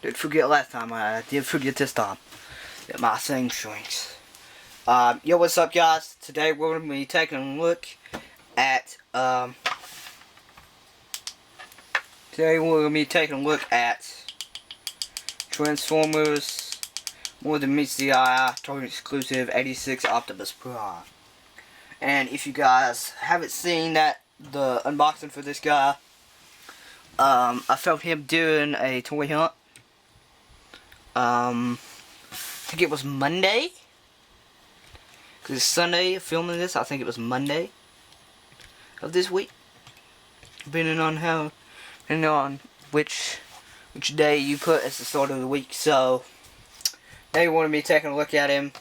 Didn't forget last time, I did forget this time. That my thing shrinks. Yo, what's up, guys? Today we're going to be taking a look at, Transformers More Than Meets the Eye Target Exclusive 86 Optimus Prime. And if you guys haven't seen the unboxing for this guy, I filmed him doing a toy hunt. I think it was Monday. Because it's Sunday filming this. I think it was Monday of this week. Depending on which day you put as the start of the week. So they wanted me taking a look at him.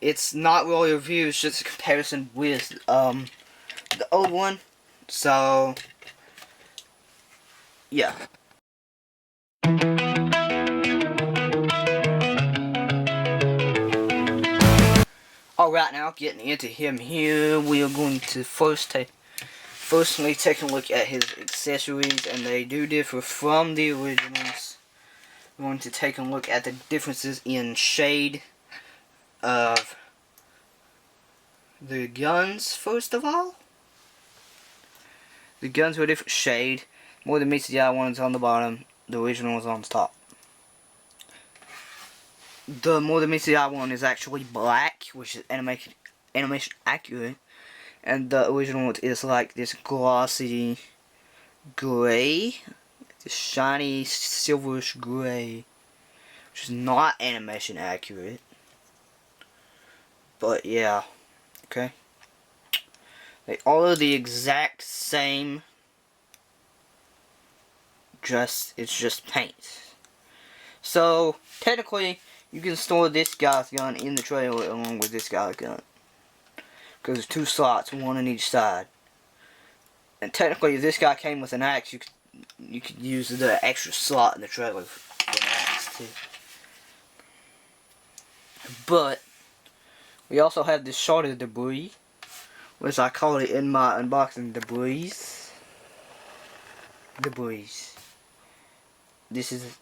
It's not really a review, it's just a comparison with the old one. So yeah. Alright, now getting into him here, we are going to firstly take a look at his accessories, and they do differ from the originals. We're going to take a look at the differences in shade of the guns, first of all. The guns were a different shade. More Than Meets the Eye one's on the bottom, the original is on the top. The More Than Meets the Eye one is actually black, which is animation accurate, and the original one is like this glossy gray, this shiny silverish gray, which is not animation accurate. But yeah, okay. They all are the exact same. It's just paint. So technically, you can store this guy's gun in the trailer along with this guy's gun, because there's two slots, one on each side. And technically, if this guy came with an axe, you could use the extra slot in the trailer for an axe too. But we also have this shard of debris, which I call it in my unboxing debris. This is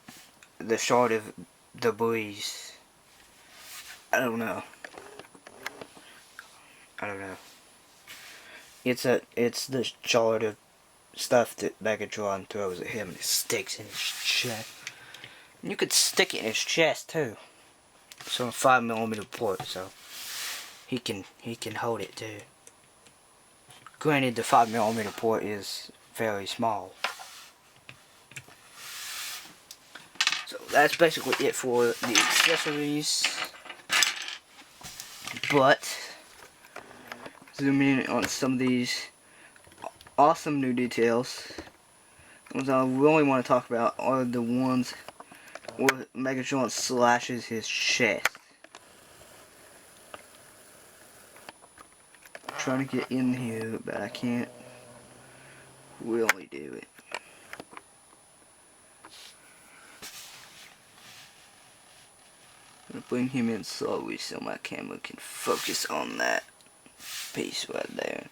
the shard of debris. I don't know. It's the shard of stuff that Megatron throws at him and it sticks in his chest. And you could stick it in his chest too. It's on a 5mm port, so he can hold it too. Granted, the 5mm port is very small. So that's basically it for the accessories. But zooming in on some of these awesome new details. The ones I really want to talk about are the ones where Megatron slashes his chest. I'm trying to get in here, but I can't really do it. I'm going to bring him in slowly so my camera can focus on that piece right there.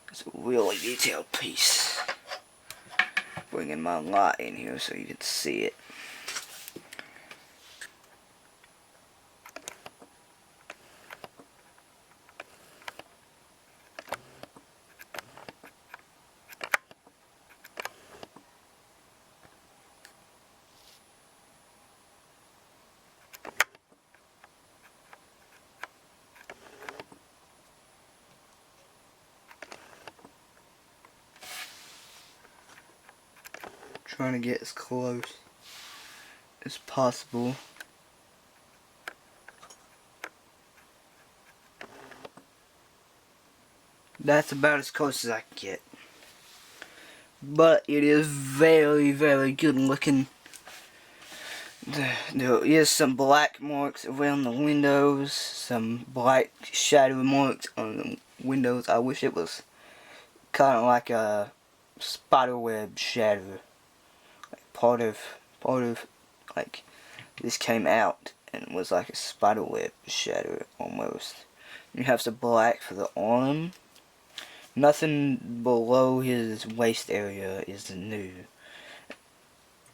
It's a really detailed piece. Bringing my light in here so you can see it. Trying to get as close as possible. That's about as close as I can get. But it is very, very good looking. There is some black marks around the windows, some black shadow marks on the windows. I wish it was kind of like a spiderweb shadow. Part of like this came out and was like a spiderweb shadow almost. You have some black for the arm. Nothing below his waist area is new.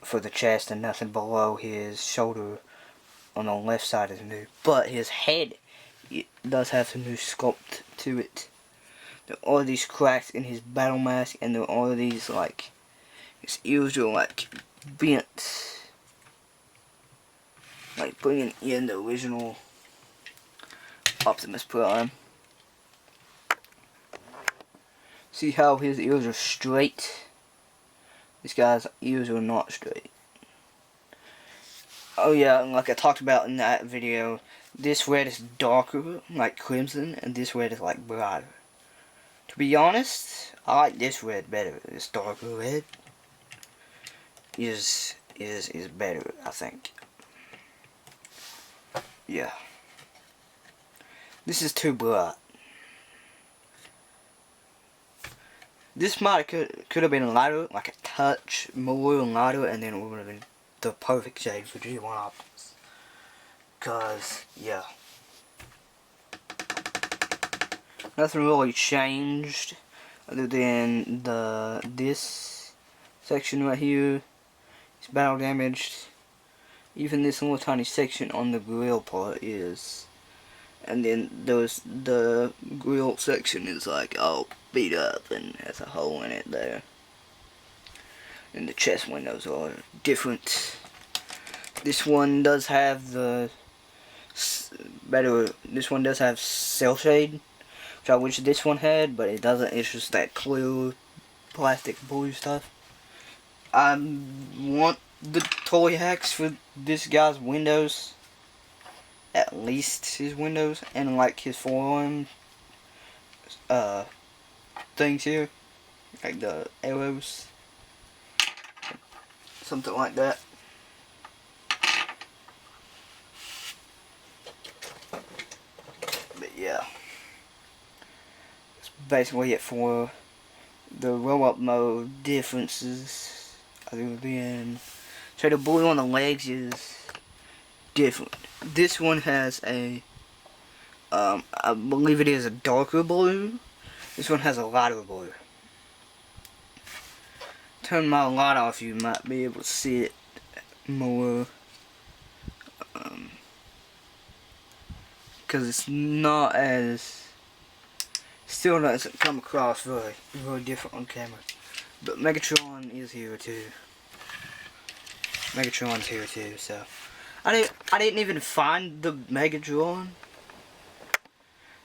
for the chest, and nothing below his shoulder on the left side is new. But his head, it does have some new sculpt to it. There are all these cracks in his battle mask, and there are all these, like, his ears are like bent, like bringing in the original Optimus Prime. See how his ears are straight? This guy's ears are not straight. Oh yeah, like I talked about in that video, this red is darker, like crimson, and this red is like brighter. To be honest, I like this red better. This darker red is better, I think. Yeah. This is too bright. This might could have been lighter, like a touch more lighter, and then it would have been the perfect shade for G1 Optimus. Cause yeah, nothing really changed other than this section right here is battle damaged. Even this little tiny section on the grill part is, and then the grill section is like all beat up and has a hole in it there. And the chest windows are different. This one does have this one does have cell shade, which I wish this one had, but it doesn't. It's just that clear plastic blue stuff. I want the toy hacks for this guy's windows, at least his windows, and like his forearm things here, like the arrows, something like that. But yeah, that's basically it for the roll-up mode differences. Other than, so the blue on the legs is different. This one has a, I believe it is a darker blue. This one has a lighter blue. Turn my light off, you might be able to see it more. Because it's not as, still doesn't come across very different on camera. But Megatron is here too. Megatron's here too, so I didn't even find the Megatron.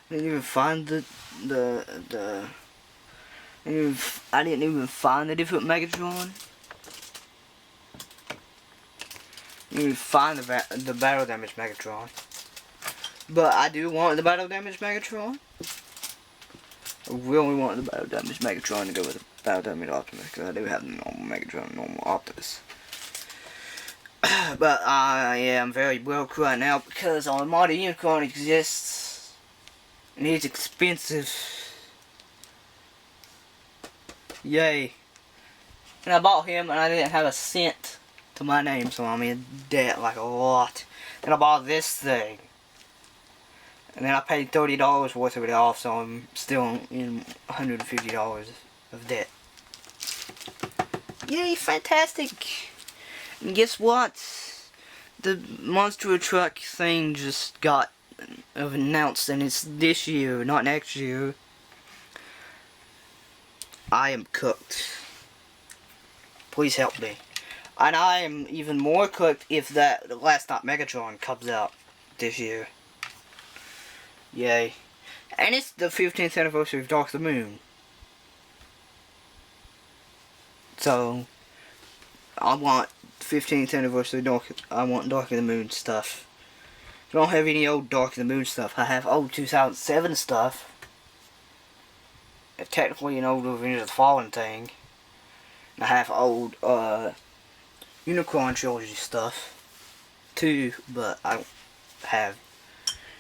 I didn't even find I didn't even find the different Megatron. I didn't even find the battle damage Megatron. But I do want the battle damage Megatron. I really want the battle damage Megatron to go with the battle damage Optimus, because I do have the normal Megatron and normal Optimus. But I am very broke right now because Armada Unicorn exists and he's expensive. Yay. And I bought him and I didn't have a cent to my name, so I'm in debt like a lot. And I bought this thing. And then I paid $30 worth of it off, so I'm still in $150 of debt. Yay, fantastic! And guess what? The monster truck thing just got announced, and it's this year, not next year. I am cooked. Please help me. And I am even more cooked if the Last Stop Megatron comes out this year. Yay. And it's the 15th anniversary of Dark of the Moon. So, I want 15th anniversary I want Dark of the Moon stuff. I don't have any old Dark of the Moon stuff. I have old 2007 stuff. It's technically an old Revenge of the Fallen thing. And I have old Unicorn Trilogy stuff too, but I don't have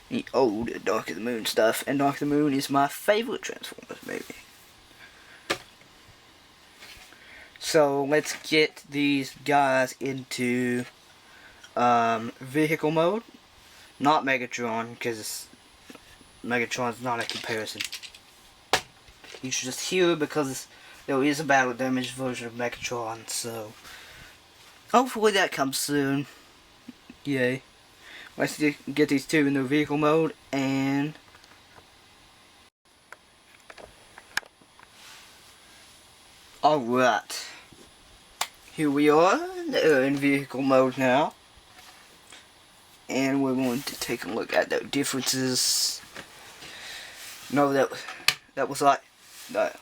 the old Dark of the Moon stuff, and Dark of the Moon is my favorite Transformers movie. So let's get these guys into vehicle mode. Not Megatron, because Megatron's not a comparison. He's just here because there is a battle damaged version of Megatron, so hopefully that comes soon. Yay. Let's get these two in the vehicle mode, and alright. Here we are in vehicle mode now. And we're going to take a look at the differences. No, that was like,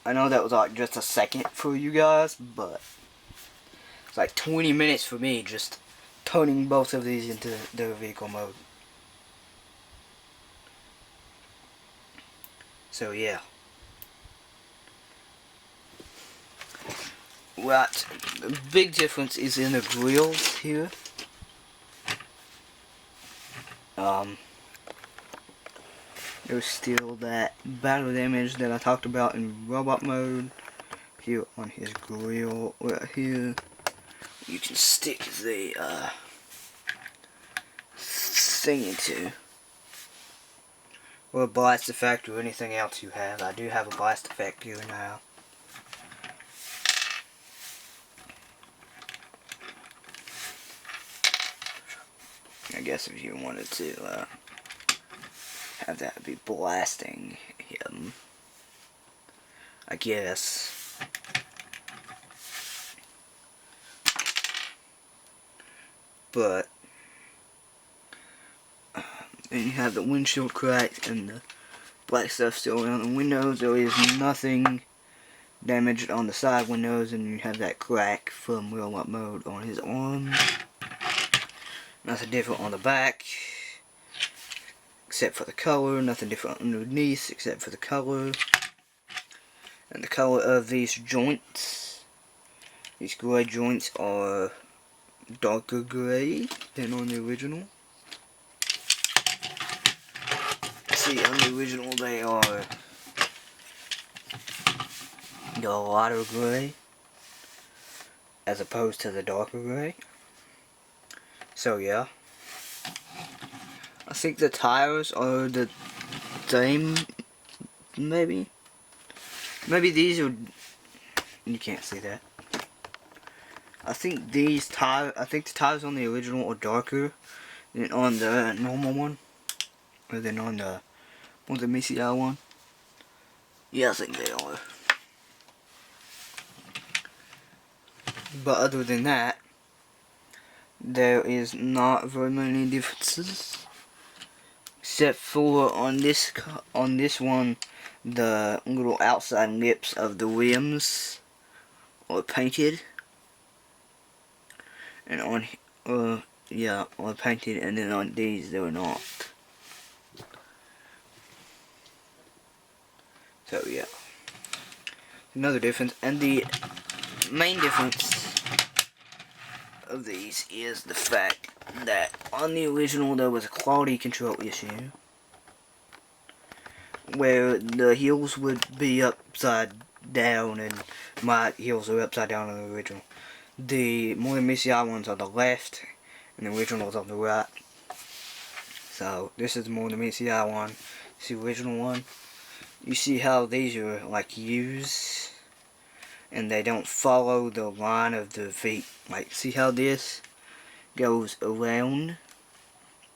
I know that was like just a second for you guys, but it's like 20 minutes for me just turning both of these into the vehicle mode. So yeah. Right, the big difference is in the grills here. There's still that battle damage that I talked about in robot mode. Here on his grill, right here, you can stick the thing into, or a blast effect or anything else you have. I do have a blast effect here now. I guess if you wanted to have that be blasting him, I guess. But then you have the windshield cracked and the black stuff still around the windows. There is nothing damaged on the side windows, and you have that crack from robot mode on his arm. Nothing different on the back, except for the color. Nothing different underneath, except for the color. And the color of these joints. These gray joints are darker gray than on the original. See, on the original they are the lighter gray as opposed to the darker gray. So yeah, I think the tires are the same. Maybe these are, you can't see that. I think the tires on the original are darker than on the normal one, or than on the MTMTE one. Yeah, I think they are. But other than that, there is not very many differences, except for on this one, the little outside lips of the rims are painted, and on are painted, and then on these they're not. So yeah, another difference, and the main difference of these is the fact that on the original there was a quality control issue where the heels would be upside down, and my heels are upside down on the original. The more MTMTE ones are the left and the originals on the right. So this is the more MTMTE one. It's the original one. You see how these are like U's, and they don't follow the line of the feet. Like, see how this goes around,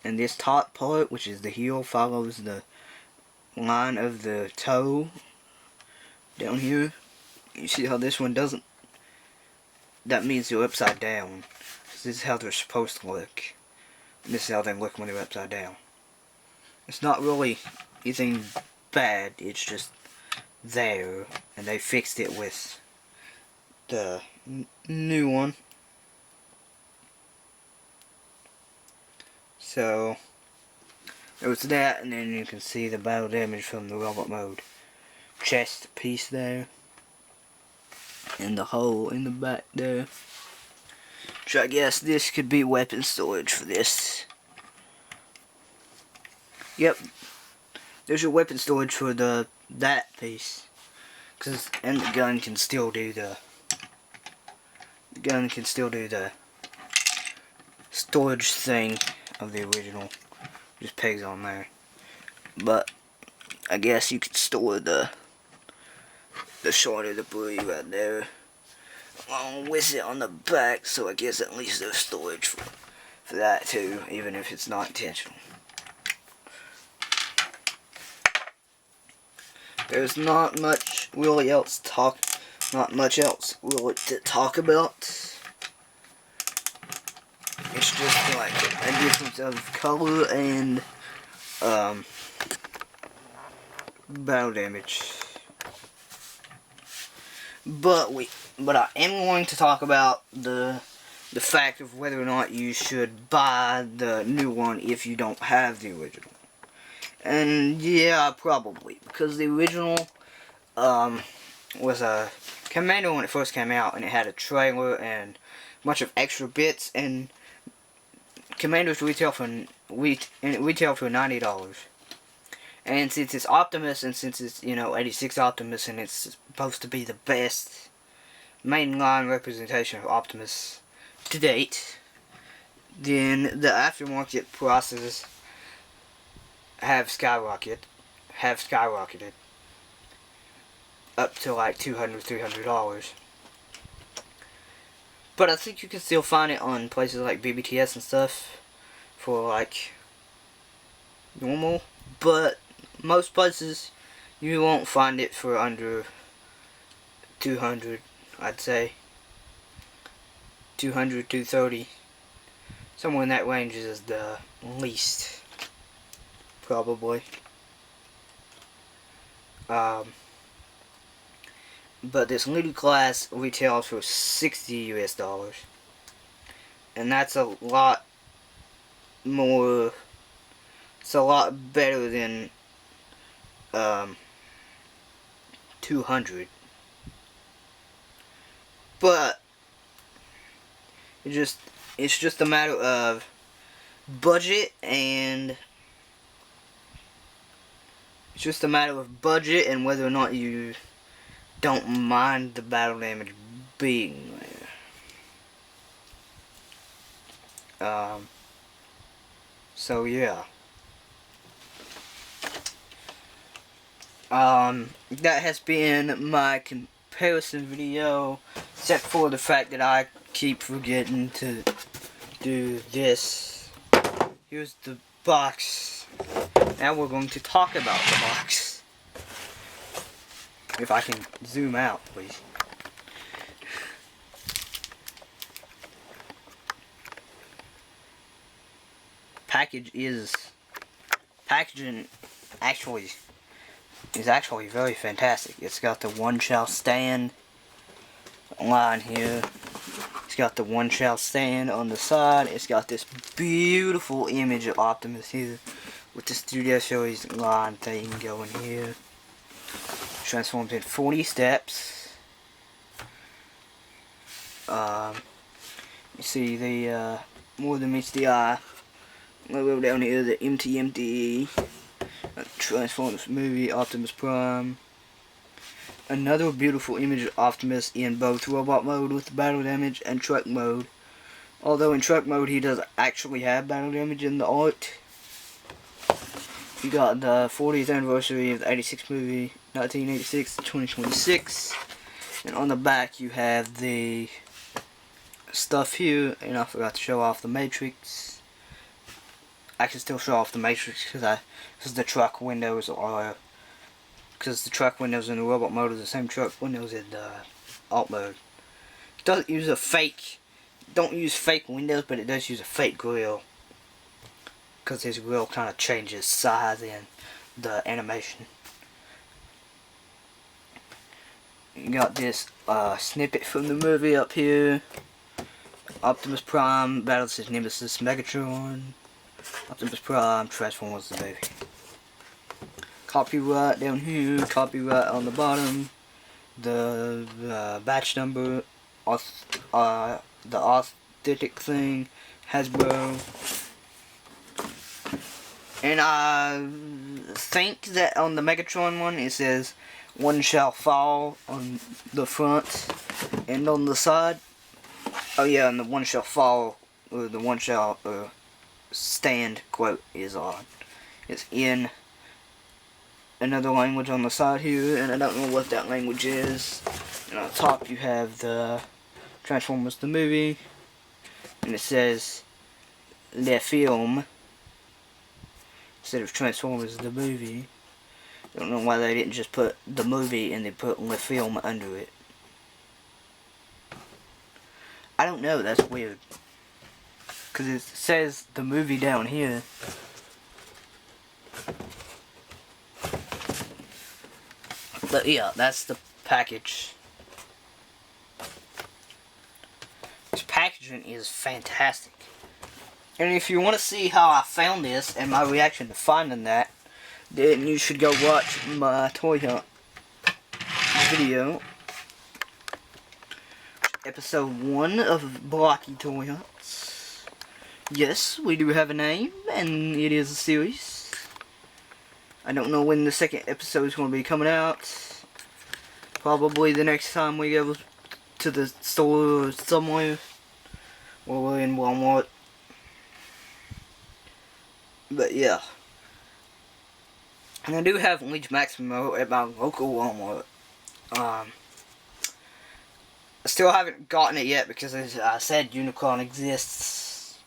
and this top part, which is the heel, follows the line of the toe down here. You see how this one doesn't? That means they're upside down. This is how they're supposed to look. And this is how they look when they're upside down. It's not really anything bad, it's just there, and they fixed it with the new one. So there was that, and then you can see the battle damage from the robot mode chest piece there, and the hole in the back there. So I guess this could be weapon storage for this. Yep, there's your weapon storage for that piece, and the gun can still do the storage thing of the original. Just pegs on there. But I guess you could store the short of debris right there along with it on the back, so I guess at least there's storage for that too, even if it's not intentional. There's not much really else to talk about. It's just like a difference of color and battle damage. But I am going to talk about the fact of whether or not you should buy the new one if you don't have the original. And yeah, probably, because the original was a Commando when it first came out, and it had a trailer and a bunch of extra bits, and Commandos retail for $90. And since it's Optimus, and since it's 86 Optimus, and it's supposed to be the best mainline representation of Optimus to date, then the aftermarket prices have skyrocketed up to like $200, $300. But I think you can still find it on places like BBTS and stuff for like normal, but most places you won't find it for under 200, I'd say. 200, 230. Somewhere in that range is the least, probably. But this little class retails for $60 US, and that's a lot more. It's a lot better than 200. But it's just a matter of budget, and whether or not you don't mind the battle damage being there. So yeah. That has been my comparison video, except for the fact that I keep forgetting to do this. Here's the box. Now we're going to talk about the box. If I can zoom out, please. Packaging is actually very fantastic. It's got the one shell stand line here. It's got the one shell stand on the side. It's got this beautiful image of Optimus here with the Studio Series line thing going here. Transforms in 40 steps. You see the more than meets the eye logo down here, the MTMTE Transformers movie Optimus Prime. Another beautiful image of Optimus in both robot mode with battle damage and truck mode. Although in truck mode he does actually have battle damage in the art. You got the 40th anniversary of the 86 movie, 1986 to 2026. And on the back you have the stuff here, and I forgot to show off the Matrix. I can still show off the Matrix because the truck windows are, because the truck windows in the robot mode are the same truck windows in the alt mode. It doesn't use don't use fake windows, but it does use a fake grill, because his grill kind of changes size in the animation. You got this snippet from the movie up here. Optimus Prime battles his nemesis Megatron. Optimus Prime transforms the baby. Copyright down here, copyright on the bottom. The batch number, the authentic thing, Hasbro. And I think that on the Megatron one it says "One shall fall" on the front and on the side. Oh yeah, and the "One shall fall," or the "One shall stand" quote is on. It's in another language on the side here, and I don't know what that language is. And on top you have the Transformers the movie, and it says Le Film instead of Transformers the movie. I don't know why they didn't just put the movie and they put Le Film under it. I don't know, that's weird. Because it says the movie down here. But yeah, that's the package. This packaging is fantastic. And if you want to see how I found this and my reaction to finding that, then you should go watch my toy hunt video. Episode 1 of Blocky Toy Hunts. Yes, we do have a name, and it is a series. I don't know when the second episode is going to be coming out. Probably the next time we go to the store or somewhere. Or we're in Walmart. But yeah. And I do have Leech Maximo at my local Walmart. I still haven't gotten it yet because, as I said, Unicorn exists.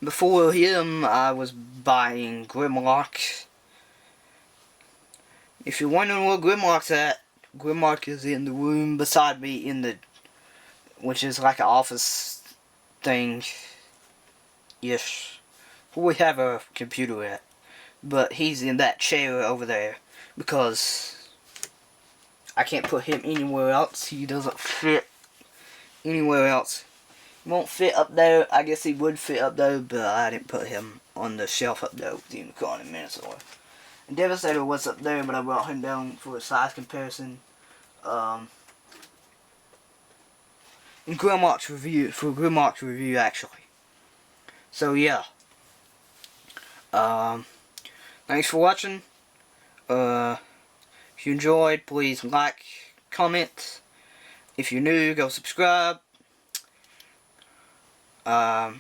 Before him, I was buying Grimlock. If you're wondering where Grimlock's at, Grimlock is in the room beside me which is like an office thing. Yes. We have a computer at. But he's in that chair over there because I can't put him anywhere else. He doesn't fit anywhere else. He won't fit up there. I guess he would fit up there, but I didn't put him on the shelf up there with the Unicorn and Minotaur. And Devastator was up there, but I brought him down for a size comparison. In Grimlock's review, for Grimlock's review actually. So yeah. Thanks for watching. If you enjoyed, please like, comment. If you're new, go subscribe. Y'all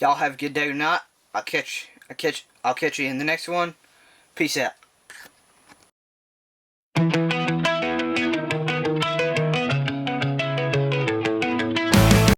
have a good day or not. I'll catch you in the next one. Peace out.